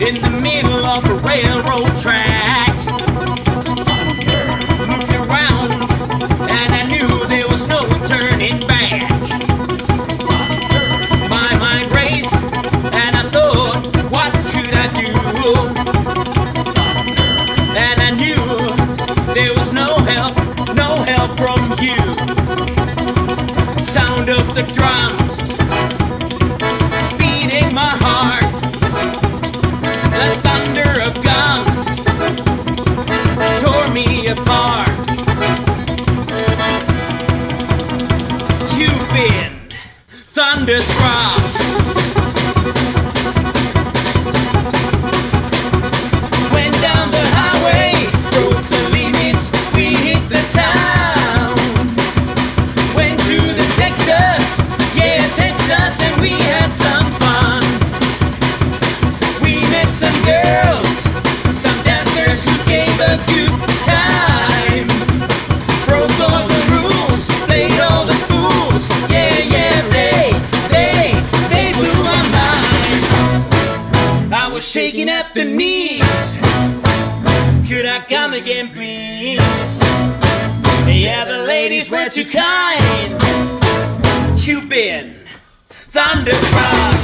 in the middle of a railroad track. Moved around and I knew there was no turning back. My mind raced and I thought, what could I do? And I knew there was no help from you. Sound of the drums beating my heart, the thunder of guns tore me apart. You've been thunderstruck. Went down the highway, broke the limits, we hit the town. Went through the Texas, yeah, Texas, and we had some fun. We met some girls, some dancers who gave a good time. Broke all the rules, played all the fools, yeah, yeah, they blew my mind. I was shaking at the knees. Could I come again, please? Yeah, the ladies were too kind. You've been thunderstruck.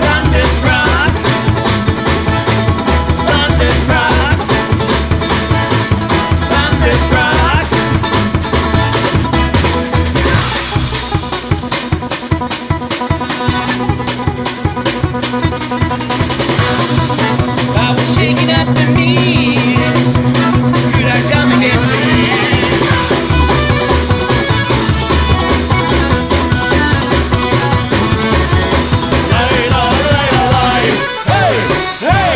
Thunderstruck. Thunderstruck. Thunderstruck. I was shaking at the knees. Could I come again, please? Hey, hey.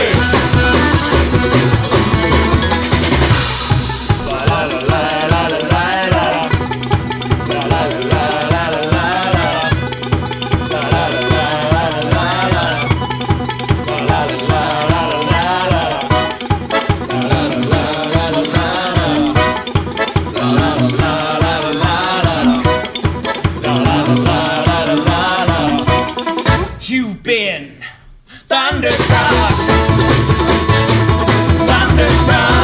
You've been thunderstruck. Thunderstruck.